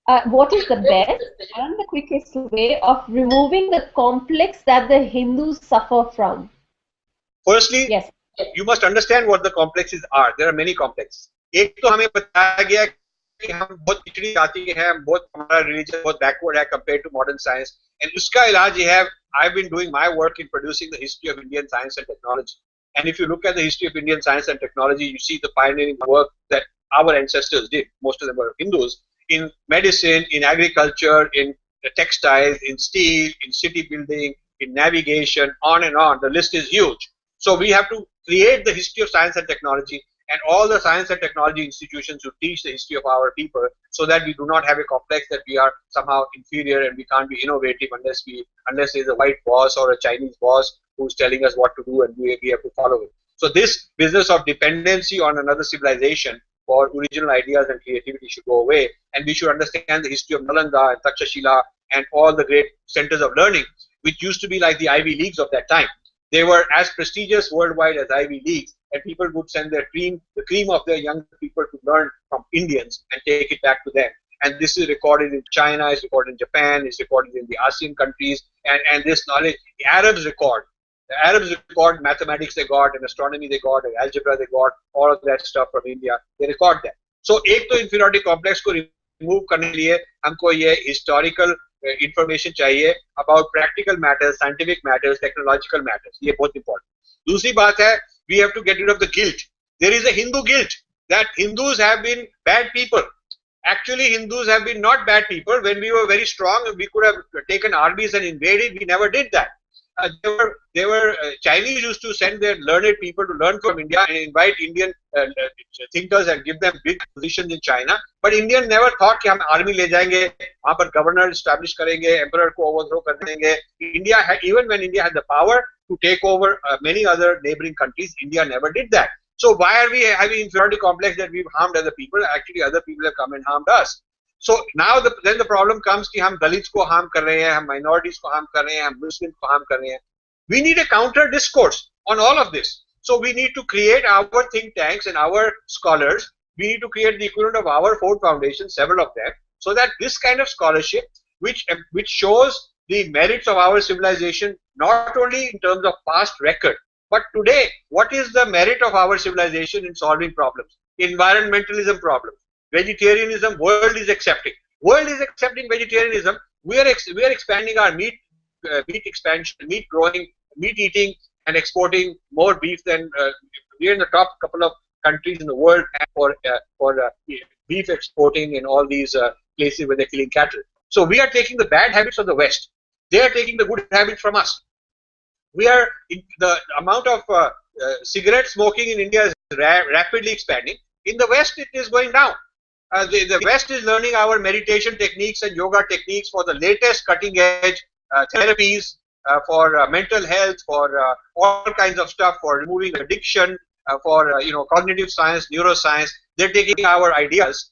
what is the best and the quickest way of removing the complex that the Hindus suffer from? Firstly, yes, you must understand what the complexes are. There are many complexes. एक तो हमें बताया गया कि हम बहुत पिछड़ी जाति के हैं, बहुत हमारा religion बहुत backward है compared to modern science. And उसका इलाज ये है. I've been doing my work in producing the history of Indian science and technology. And if you look at the history of Indian science and technology, you see the pioneering work that our ancestors did. Most of them were Hindus in medicine, in agriculture, in textiles, in steel, in city building, in navigation, on and on. The list is huge. So we have to create the history of science and technology, and all the science and technology institutions should teach the history of our people, so that we do not have a complex that we are somehow inferior and we can't be innovative unless there's a white boss or a Chinese boss who's telling us what to do and we have to follow it. So this business of dependency on another civilization for original ideas and creativity should go away, and we should understand the history of Nalanda and Takshashila and all the great centers of learning, which used to be like the Ivy Leagues of that time. They were as prestigious worldwide as Ivy Leagues, and people would send the cream of their young people to learn from Indians and take it back to them. And this is recorded in China, it's recorded in Japan, it's recorded in the ASEAN countries, and this knowledge, the Arabs record. The Arabs record mathematics they got, and astronomy they got, and algebra they got, all of that stuff from India, they record that. So एक तो inferiority complex को remove करने के लिए हमको ये historical information चाहिए about practical matters, scientific matters, technological matters. ये बहुत important. दूसरी बात है, we have to get rid of the guilt. There is a Hindu guilt that Hindus have been bad people. Actually, Hindus have been not bad people. When we were very strong, we could have taken armies and invaded. We never did that. Chinese used to send their learned people to learn from India and invite Indian thinkers and give them big positions in China. But Indian never thought कि हम army ले जाएंगे, वहाँ पर governor establish करेंगे, emperor को overthrow कर देंगे. India had, even when India had the power to take over many other neighboring countries, India never did that. So why are we having inferiority complex that we've harmed other people? Actually, other people have come and harmed us. So now then the problem comes कि हम Dalits को harm कर रहे हैं, हम minorities को harm कर रहे हैं, हम Muslims को harm कर रहे हैं. We need a counter discourse on all of this. So we need to create our think tanks and our scholars. We need to create the equivalent of our Ford Foundation, several of them, so that this kind of scholarship, which shows the merits of our civilization, not only in terms of past record, but today, what is the merit of our civilization in solving problems? Environmentalism problems. Vegetarianism, world is accepting. World is accepting vegetarianism. We are expanding our meat expansion, meat growing, meat eating, and exporting more beef than we are in the top couple of countries in the world for beef exporting in all these places where they're killing cattle. So we are taking the bad habits of the West. They are taking the good habits from us. The amount of cigarette smoking in India is rapidly expanding. In the West, it is going down. The West is learning our meditation techniques and yoga techniques for the latest cutting edge therapies for mental health, for all kinds of stuff, for removing addiction, for cognitive science, neuroscience. They're taking our ideas.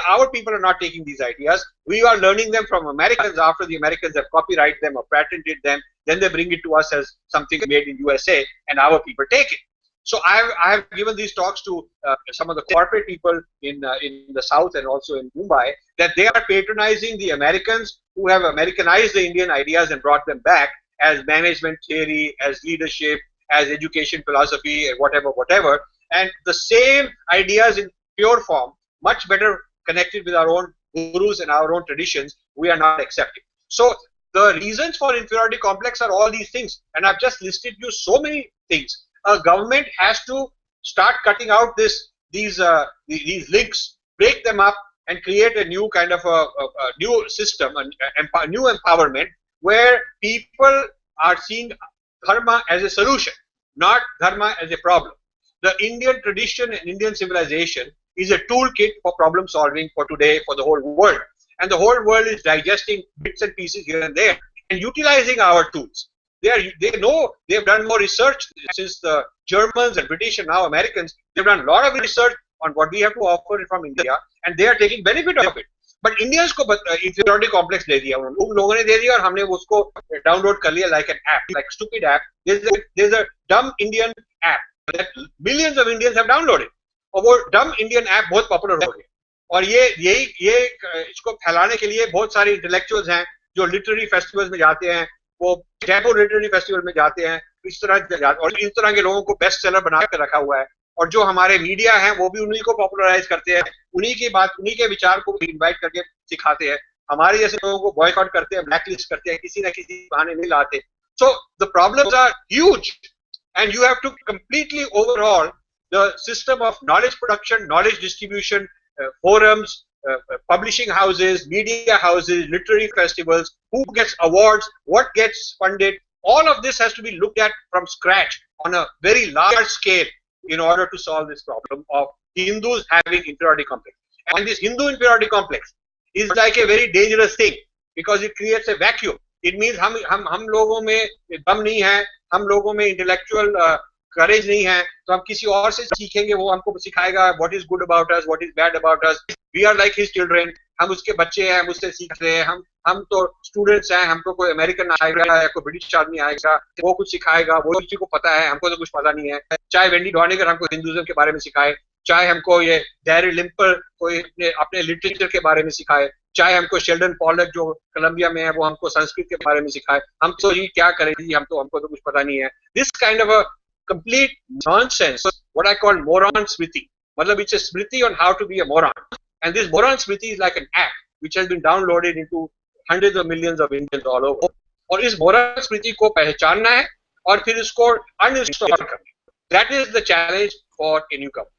Our people are not taking these ideas. We are learning them from Americans after the Americans have copyrighted them or patented them. Then they bring it to us as something made in USA, and our people take it. So I have given these talks to some of the corporate people in the South and also in Mumbai, that they are patronizing the Americans who have Americanized the Indian ideas and brought them back as management theory, as leadership, as education philosophy, and whatever. And the same ideas in pure form, much better connected with our own gurus and our own traditions, we are not accepting. So the reasons for inferiority complex are all these things, and I've just listed you so many things. A government has to start cutting out these links, break them up, and create a new kind of a new system, a new empowerment, where people are seeing dharma as a solution, not dharma as a problem. The Indian tradition and Indian civilization is a toolkit for problem solving for today, for the whole world. And the whole world is digesting bits and pieces here and there and utilizing our tools. They know they've done more research since the Germans and British and now Americans. They've done a lot of research on what we have to offer from India, and they are taking benefit of it. But Indians को inferiority complex दे दिया उन लोगों ने दे दिया और हमने उसको download कर लिया like an app, like stupid app. There's a dumb Indian app that millions of Indians have downloaded. और वो dumb Indian app बहुत popular हो गया. और ये इसको फैलाने के लिए बहुत सारे इंटेलेक्चुअल्स हैं जो लिटरेरी फेस्टिवल्स में जाते हैं, वो जयपुर लिटरेरी फेस्टिवल में जाते हैं, इस तरह, और इस तरह के लोगों को बेस्ट सेलर बना कर रखा हुआ है। और जो हमारे मीडिया है वो भी उन्हीं को पॉपुलराइज करते हैं, उन्हीं की बात, उन्हीं के विचार को इन्वाइट करके सिखाते हैं, हमारे जैसे लोगों को बॉयकॉट करते हैं, ब्लैकलिस्ट करते हैं, किसी ना किसी बहाने नहीं लाते। So the problems are huge and you have to completely overhaul the system of knowledge production, knowledge distribution, forums, publishing houses, media houses, literary festivals, who gets awards, what gets funded. All of this has to be looked at from scratch on a very large scale in order to solve this problem of Hindus having inferiority complex. And this Hindu inferiority complex is like a very dangerous thing because it creates a vacuum. It means हम लोगों में दम नहीं है, हम लोगों में intellectual करेज नहीं है, तो हम किसी और से सीखेंगे, वो हमको सिखाएगा what is good about us, what is bad about us. We are like his children, हम उसके बच्चे हैं, हम उससे सीख रहे हैं। हम तो स्टूडेंट्स हैं, हमको कोई अमेरिकन आएगा या कोई ब्रिटिश आदमी आएगा, वो कुछ सिखाएगा, वो किसी को पता है, हमको तो कुछ पता नहीं है। चाहे वेंडी डॉनिगर हमको हिंदुइज्म के बारे में सिखाए, चाहे हमको ये डैरिल लिम्पर कोई अपने लिटरेचर के बारे में सिखाए, चाहे हमको शेल्डन पॉलक जो कोलंबिया में है वो हमको संस्कृत के बारे में सिखाए, हम तो ये क्या करें जी, हमको तो कुछ पता नहीं है। This kind of a complete nonsense, what I call moron smriti, मतलब it's a smriti on how to be a moron, and this moron smriti is like an app which has been downloaded into hundreds of millions of Indians all over. और इस moron स्मृति को पहचानना है और फिर इसको uninstall करना, that is the challenge for a new Qamar.